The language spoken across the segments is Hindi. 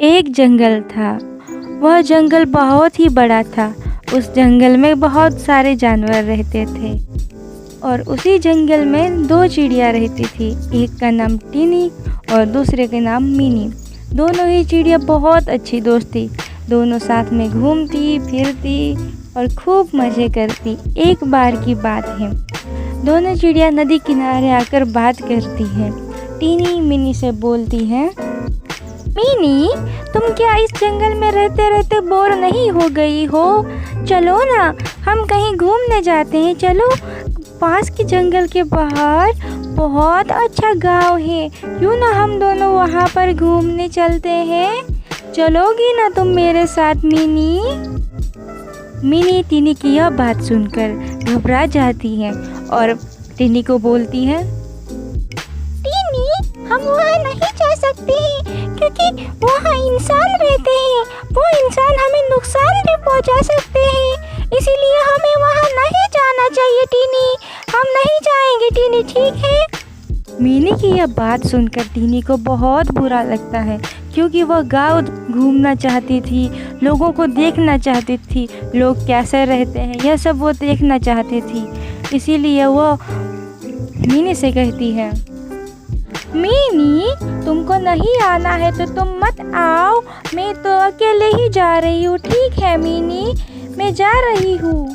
एक जंगल था। वह जंगल बहुत ही बड़ा था। उस जंगल में बहुत सारे जानवर रहते थे और उसी जंगल में दो चिड़िया रहती थी। एक का नाम टीनी और दूसरे का नाम मीनी। दोनों ही चिड़िया बहुत अच्छी दोस्त थी। दोनों साथ में घूमती फिरती और खूब मज़े करती। एक बार की बात है, दोनों चिड़िया नदी किनारे आकर बात करती हैं। टीनी मिनी से बोलती है, मिनी, तुम क्या इस जंगल में रहते रहते बोर नहीं हो गई हो? चलो ना, हम कहीं घूमने जाते हैं। चलो, पास के जंगल के बाहर बहुत अच्छा गांव है, क्यों ना हम दोनों वहां पर घूमने चलते हैं? चलोगी ना तुम मेरे साथ मिनी? मिनी टीनी की यह बात सुनकर घबरा जाती है और टीनी को बोलती है, टीनी, हम वहाँ नहीं जा सकते हैं क्योंकि वहाँ इंसान रहते हैं। वो इंसान हमें नुकसान भी पहुँचा सकते हैं, इसीलिए हमें वहाँ नहीं जाना चाहिए टीनी। हम नहीं जाएंगे टीनी, ठीक है? मीनी की यह बात सुनकर टीनी को बहुत बुरा लगता है, क्योंकि वह गाँव घूमना चाहती थी, लोगों को देखना चाहती थी, लोग कैसे रहते हैं यह सब वो देखना चाहती थी। इसीलिए वह मीनी से कहती है, मीनी, तुमको नहीं आना है तो तुम मत आओ, मैं तो अकेले ही जा रही हूँ। ठीक है मीनी, मैं जा रही हूँ।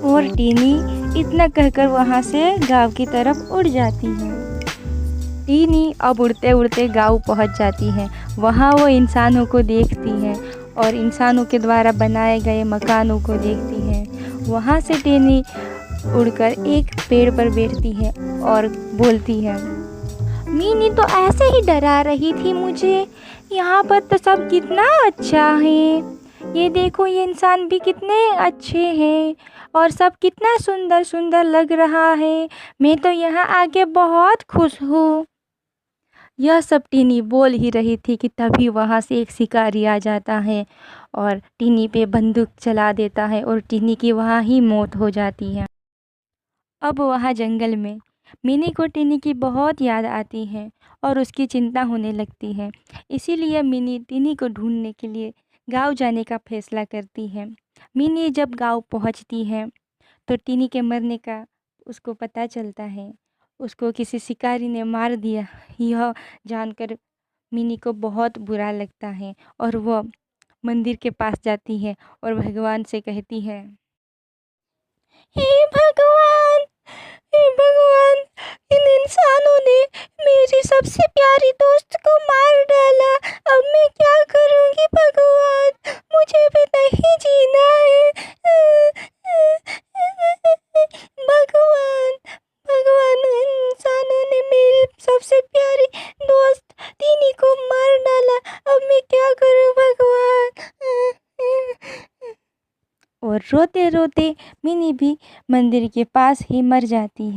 और टीनी इतना कहकर वहाँ से गांव की तरफ उड़ जाती है। टीनी अब उड़ते उड़ते गांव पहुँच जाती है। वहाँ वो इंसानों को देखती है और इंसानों के द्वारा बनाए गए मकानों को देखती है। वहाँ से टीनी उड़कर एक पेड़ पर बैठती है और बोलती है, मीनी तो ऐसे ही डरा रही थी मुझे। यहाँ पर तो सब कितना अच्छा है। ये देखो, ये इंसान भी कितने अच्छे हैं और सब कितना सुंदर सुंदर लग रहा है। मैं तो यहाँ आके बहुत खुश हूँ। यह सब टीनी बोल ही रही थी कि तभी वहाँ से एक शिकारी आ जाता है और टीनी पे बंदूक चला देता है और टीनी की वहाँ ही मौत हो जाती है। अब वहाँ जंगल में मिनी को टीनी की बहुत याद आती है और उसकी चिंता होने लगती है। इसीलिए मिनी टीनी को ढूंढने के लिए गांव जाने का फैसला करती है। मिनी जब गांव पहुंचती है तो टीनी के मरने का उसको पता चलता है। उसको किसी शिकारी ने मार दिया। यह जानकर मिनी को बहुत बुरा लगता है और वह मंदिर के पास जाती है और भगवान से कहती है, हे भगवान, हे भगवान, इन इंसानों ने मेरी सबसे प्यारी दोस्त को मार डाला। अब मैं क्या करूँगी भगवान? मुझे भी नहीं जीना है। भगवान, भगवान, इन इंसानों ने मेरी सबसे प्यारी दोस्त टीनी को मार डाला। अब मैं क्या करूँ भगवान? और रोते रोते मिनी भी मंदिर के पास ही मर जाती है।